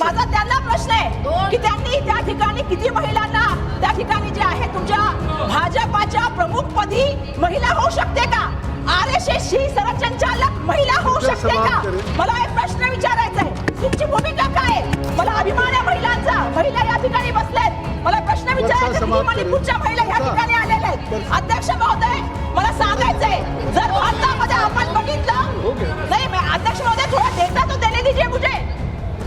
माझा त्यांना प्रश्न आहे की त्यांनी त्या ठिकाणी किती महिलांना त्या ठिकाणी जे आहे तुमच्या भाजपाच्या प्रमुख पदी महिला होऊ शकते का? RSS ची सरसंचालक महिला होऊ शकते का? मला एक प्रश्न विचारायचा आहे, तुमची भूमिका काय आहे? मला अभिमान आहे महिलांचा, महिला या ठिकाणी बसल्यात. मला प्रश्न विचारायचा आहे, मणिपूरच्या महिला या ठिकाणी आलेल्या आहेत. अध्यक्ष महोदय, मला सांगायचंय, जर भारतामध्ये आपण बघितलं नाही, मैं अध्यक्ष महोदय थोड़ा डेटा तो देने दीजिए मुझे.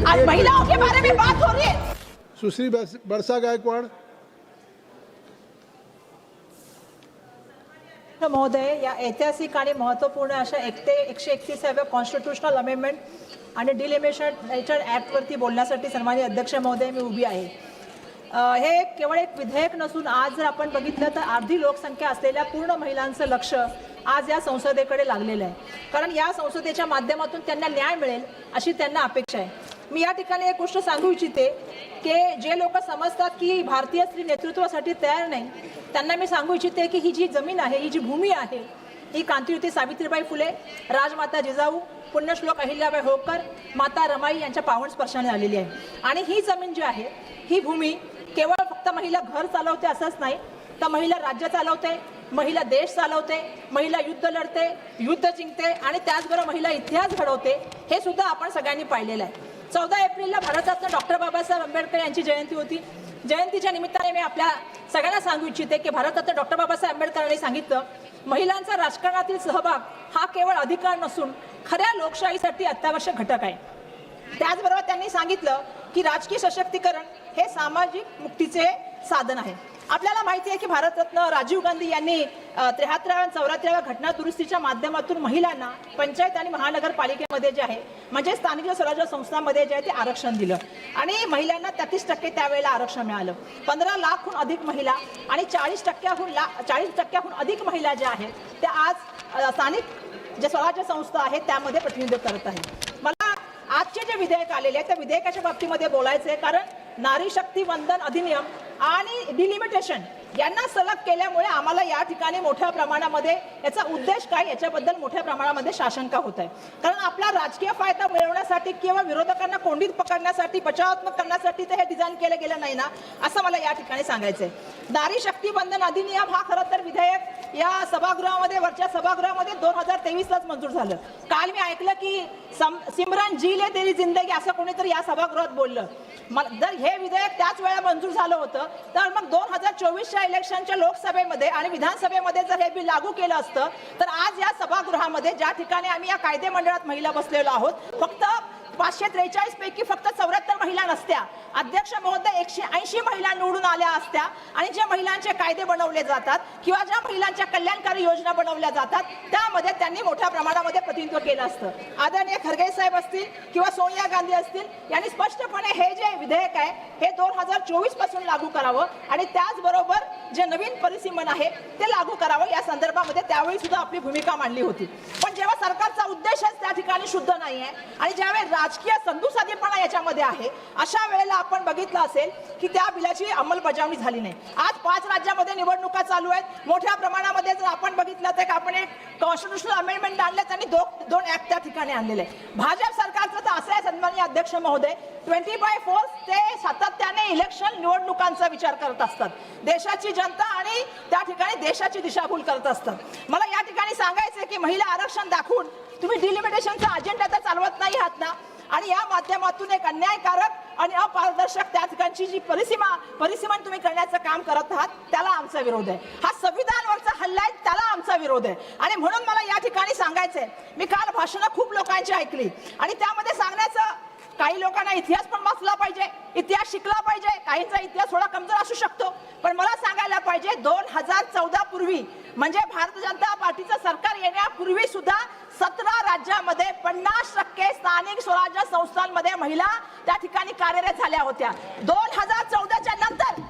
आज महिलाओं के बारे में बात हो रही है. सुश्री बरसा गायकवाड़. महोदय, या ऐतिहासिक आणि महत्त्वपूर्ण अशा 131व्या कॉन्स्टिट्यूशनल अमेंडमेंट आणि डिलिमिटेशन ऍक्ट वरती बोलण्यासाठी सन्माननीय अध्यक्ष महोदय मी उभी आहे. हे केवळ एक विधेयक नसून आज जर आपण बघितलं तर अर्धी लोकसंख्या असलेल्या पूर्ण महिलांचं लक्ष आज या संसदेकडे लागलेलं आहे. कारण या संसदेच्या माध्यमातून त्यांना न्याय मिळेल अशी त्यांना अपेक्षा आहे. मी या ठिकाणी एक गोष्ट सांगू इच्छिते की जे लोक समजतात की भारतीय स्त्री नेतृत्वासाठी तयार नाही, त्यांना मी सांगू इच्छिते की ही जी जमीन आहे, ही जी भूमी आहे, ही क्रांतिज्योती सावित्रीबाई फुले, राजमाता जिजाऊ, पुण्यश्लोक अहिल्याबाई होळकर, माता रमाई यांच्या पावन स्पर्शाने आलेली आहे. आणि ही जमीन जी आहे, ही भूमी केवळ फक्त महिला घर चालवते असंच नाही, तर महिला राज्य चालवते, महिला देश चालवते, महिला युद्ध लढते, युद्ध जिंकते आणि त्याचबरोबर महिला इतिहास घडवते. हे सुद्धा आपण सगळ्यांनी पाहिलेलं आहे. 14 एप्रिलला भारतरत्न डॉक्टर बाबासाहेब आंबेडकर यांची जयंती होती. जयंतीच्या निमित्ताने मी आपल्या सगळ्यांना सांगू इच्छिते की भारतरत्न डॉक्टर बाबासाहेब आंबेडकरांनी सांगितलं, महिलांचा राजकारणातील सहभाग हा केवळ अधिकार नसून खऱ्या लोकशाहीसाठी अत्यावश्यक घटक आहे. त्याचबरोबर त्यांनी सांगितलं की राजकीय सशक्तीकरण हे सामाजिक मुक्तीचे साधन आहे. आपल्याला माहिती आहे की भारतरत्न राजीव गांधी यांनी 73व्या आणि 74व्या घटना दुरुस्तीच्या माध्यमातून महिलांना पंचायत आणि महानगरपालिकेमध्ये जे आहे म्हणजे स्थानिक स्वराज्य संस्थांमध्ये जे आहे ते आरक्षण दिलं आणि महिलांना 33% त्यावेळेला आरक्षण मिळालं. 15 लाखहून अधिक महिला आणि 40% अधिक महिला ज्या आहेत त्या आज स्थानिक जे स्वराज्य संस्था आहेत त्यामध्ये प्रतिनिधित्व करत आहेत. मला आजचे जे विधेयक आलेले आहे त्या विधेयकाच्या बाबतीमध्ये बोलायचं आहे, कारण नारी शक्ती वंदन अधिनियम आणि डिलिमिटेशन यांना सलग केल्यामुळे आम्हाला या ठिकाणी मोठ्या प्रमाणामध्ये याचा उद्देश काय याच्याबद्दल मोठ्या प्रमाणामध्ये साशंका होत आहे. कारण आपला राजकीय फायदा मिळवण्यासाठी किंवा विरोधकांना कोंडीत पकडण्यासाठी, बचावात्मक करण्यासाठी ते हे डिझाईन केलं गेलं नाही ना, असं मला या ठिकाणी सांगायचंय. नारी शक्ती वंदन अधिनियम हा खरं तर विधेयक या सभागृहामध्ये, वरच्या सभागृहामध्ये 2023लाच मंजूर झालं. काल मी ऐकलं की सिमरन जी ले तेरी जिंदगी असं कोणीतरी या सभागृहात बोललं. जर हे विधेयक त्याच वेळा मंजूर झालं होतं तर मग 2024च्या इलेक्शनच्या लोकसभेमध्ये आणि विधानसभेमध्ये जर हे बिल लागू केलं असतं तर आज या सभागृहामध्ये ज्या ठिकाणी आम्ही या कायदे मंडळात महिला बसलेलो आहोत, फक्त 543 पैकी फक्त 74 महिला नसत्या. अध्यक्ष महोदय 180 महिला निवडून आल्या असत्या आणि ज्या महिलांचे कायदे बनवले जातात किंवा ज्या महिलांच्या कल्याणकारी योजना बनवल्या जातात त्यामध्ये त्यांनी मोठ्या प्रमाणामध्ये प्रतिनिधित्व केलं असतं. आदरणीय खरगे साहेब असतील किंवा सोनिया गांधी असतील यांनी स्पष्टपणे हे जे विधेयक आहे हे 2024 पासून लागू करावं आणि त्याचबरोबर जे नवीन परिसीमन आहे ते लागू करावं या संदर्भामध्ये त्यावेळी सुद्धा आपली भूमिका मांडली होती. पण जेव्हा सरकारचा उद्देशच त्या ठिकाणी शुद्ध नाही आहे आणि ज्यावेळी राजकीय संधुसाधीपणा याच्यामध्ये आहे, अशा वेळेला आपण बघितलं असेल की त्या बिलाची अंमलबजावणी झाली नाही. आज 5 राज्यामध्ये निवडणुका चालू आहेत. मोठ्या प्रमाणामध्ये जर आपण बघितलं तर आपण एक कॉन्स्टिट्यूशनल अमेंडमेंट आणले आणि दोन ऍक्ट त्या ठिकाणी आणलेले आहे. भाजप सरकारचं तर असं आहे सन्माननीय अध्यक्ष महोदय, 20/4 ते सातत्याने इलेक्शन निवडणुकांचा विचार करत असतात. देशाची जनता आणि त्या ठिकाणी देशाची दिशाभूल करत असतात. मला या ठिकाणी सांगायचं की महिला आरक्षण दाखवून तुम्ही डिलिमिटेशनचा अजेंडा तर चालवत नाही आहात ना, आणि या माध्यमातून एक अन्यायकारक आणि अपारदर्शक त्या ठिकाणची जी परिसीमन तुम्ही करण्याचं काम करत आहात त्याला आमचा विरोध आहे. हा संविधानावरचा हल्ला आहे त्याला आमचा विरोध आहे. आणि म्हणून मला या ठिकाणी सांगायचंय, मी काल भाषणं खूप लोकांची ऐकली आणि त्यामध्ये सांगण्याचं काही लोकांना इतिहास पण वाचला पाहिजे, इतिहास शिकला पाहिजे, काहींचा इतिहास थोडा कमजोर असू शकतो, पण मला सांगायला पाहिजे 2014 पूर्वी म्हणजे भारतीय जनता पार्टीचं सरकार येण्यापूर्वी सुद्धा 17 राज्यामध्ये 50% स्थानिक स्वराज्य संस्थांमध्ये महिला त्या ठिकाणी कार्यरत झाल्या होत्या. 2014च्या नंतर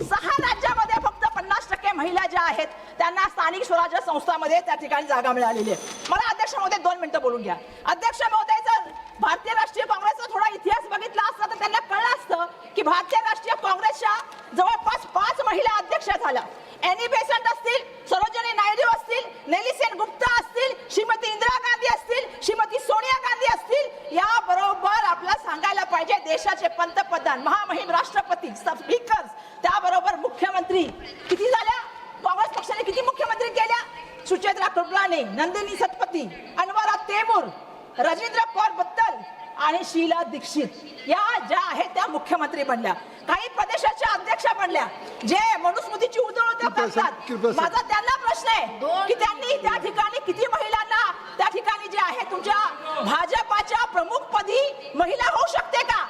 6 राज्यामध्ये फक्त 50% महिला ज्या आहेत त्यांना स्थानिक स्वराज्य संस्थांमध्ये त्या ठिकाणी जागा मिळालेली आहे. मला अध्यक्ष महोदय 2 मिनिटं बोलून घ्या. अध्यक्ष महोदय, जर भारतीय राष्ट्रीय काँग्रेसचा थोडा इतिहास बघितला असता तर त्यांना कळलं असतं की भारतीय राष्ट्रीय काँग्रेसच्या जवळपास 5 महिला अध्यक्ष झाल्या. एनी बेसंट असतील, सरोजिनी नायडू असतील, नेलिसेन गुप्ता असतील, श्रीमती इंदिरा गांधी असतील, श्रीमती सोनिया गांधी असतील, या बरोबर आपल्याला सांगायला पाहिजे देशाचे पंतप्रधान, महामहिम राष्ट्रपती, स्पीकर्स, त्याबरोबर मुख्यमंत्री किती झाल्या? काँग्रेस पक्षाने किती मुख्यमंत्री केल्या? सुचेत्रा कृपलानी, नंदिनी सतपथी, अनवरा तेमूर, राजेंद्र कौर बत्तल आणि शीला दीक्षित या ज्या आहेत त्या मुख्यमंत्री बनल्या. काही प्रदेशाच्या अध्यक्ष बनल्या जे मनुस्मृतीची उधळवण करतात. माझा त्यांना प्रश्न आहे की त्यांनी त्या ठिकाणी किती महिलांना त्या ठिकाणी जे आहे तुमच्या भाजपाच्या प्रमुखपदी महिला होऊ शकते का?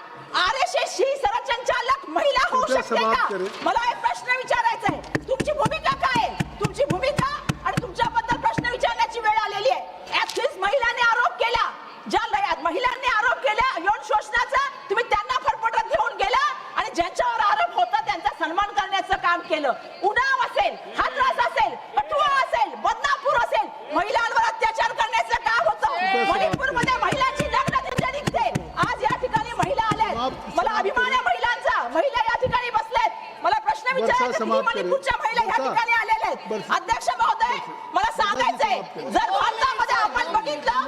RSS ची सरसंचालक महिला होऊ शकते का? मला एक प्रश्न विचारायचा आहे. तुमची भूमिका काय आहे? तुमची भूमिका आणि तुमच्याबद्दल प्रश्न विचारण्याची वेळ आलेली आहे. ऍथलीट महिलांनी आरोप केला, ज्या महिलांनी आरोप केला यौन शोषणाचा, तुम्ही त्यांना फरफटत घेऊन गेला आणि ज्यांच्यावर आरोप होता त्यांचा सन्मान करण्याचं काम केलं. उन्नाव असेल, हाथरस असेल, कठुआ असेल, बदनापूर असेल, महिलांवर अत्याचार करण्याचं काम होतं. मणिपूरमध्ये महिलांची लग्न दिंडी निघते. आज या ठिकाणी महिला आल्यात. मला अभिमान आहे महिलांचा. महिला या ठिकाणी बसलेत. मला प्रश्न विचारायचा आहे, मणिपूरच्या महिला या ठिकाणी आलेल्या आहेत. अध्यक्ष महोदय, मला सांगायचंय, जर भारतामध्ये आपण बघितलं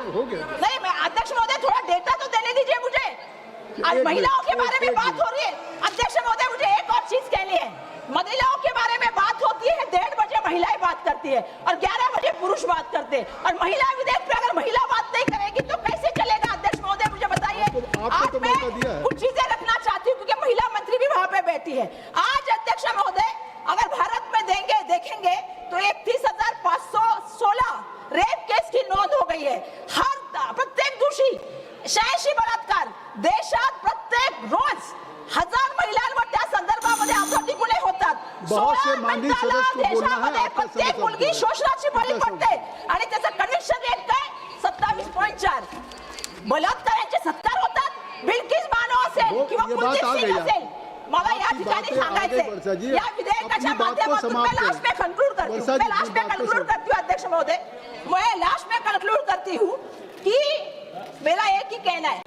नाही, अध्यक्ष महोदय थोड़ा डेटा तो देने दीजिए मुझे. आज महिलाओं के बारे में बात हो रही है. अध्यक्ष महोदय, मुझे एक और चीज कहनी है. महिलाओं के बारे में बात होती है, 1:30 बजे महिलाएं बात करती है और 11 बजे पुरुष बात करते हैं. और महिला विधेयक पे अगर महिला बात नहीं करेगी तो कैसे चलेगा? अध्यक्ष महोदय मुझे बताइए. आज मैं कुछ चीजें रखना चाहती हूँ क्योंकि महिला मंत्री भी वहाँ पे बैठी है. आज अध्यक्ष महोदय अगर भारत में देखेंगे तो 31,516 रेप केस की नोंद हो गई है. प्रत्येक दोषी 86 बलात्कार. देशात प्रत्येक रोज 1000 महिलांवर त्या संदर्भामध्ये अपराधी गुन्हे होतात. बहुत से माननीय सदस्य को बोलना है. देशामध्ये प्रत्येक मुलगी शोषणाची बळी पडते आणि त्याचं कनेक्शन रेट काय? 27.4. बलात्काराचे 70 होतात. बिल्किस बानो असेल किंवा कुलदीप सिंग असेल. मला या ठिकाणी सांगायचंय, या विधेयकाच्या माध्यमातून मैं लास्ट में कंक्लूड करती हूँ अध्यक्ष महोदय. मैं लास्ट में कंक्लूड करती हूँ कि मेरा एक ही कहना है,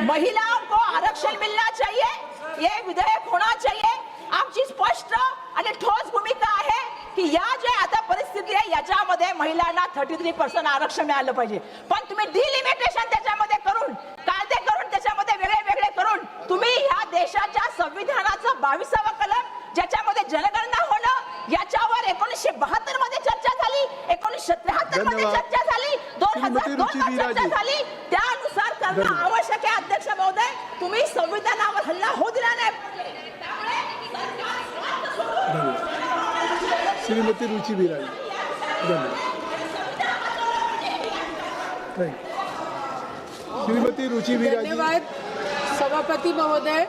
महिलाओं को आरक्षण मिलना चाहिए, ये विधेयक होना चाहिए. आमची स्पष्ट आणि ठोस भूमिका आहे की या जे आता परिस्थिती आहे याच्यामध्ये महिलांना 33% आरक्षण मिळालं पाहिजे. पण तुम्ही डिलिमिटेशन त्याच्यामध्ये करून, कायदे करून, त्याच्यामध्ये वेगळे करून तुम्ही ह्या देशाच्या संविधानाचं 22वा कलम ज्याच्यामध्ये जनगणना होणं याच्यावर 1972 मध्ये चर्चा झाली, 1973 मध्ये चर्चा झाली, 2002 चर्चा झाली, त्यानुसार करणं आवश्यक आहे. अध्यक्ष महोदय, तुम्ही संविधानावर हल्ला होऊ दिला नाही. श्रीमती रुचि बिराजी, धन्यवाद. श्रीमती रुचि बिराजी. धन्यवाद सभापति महोदय.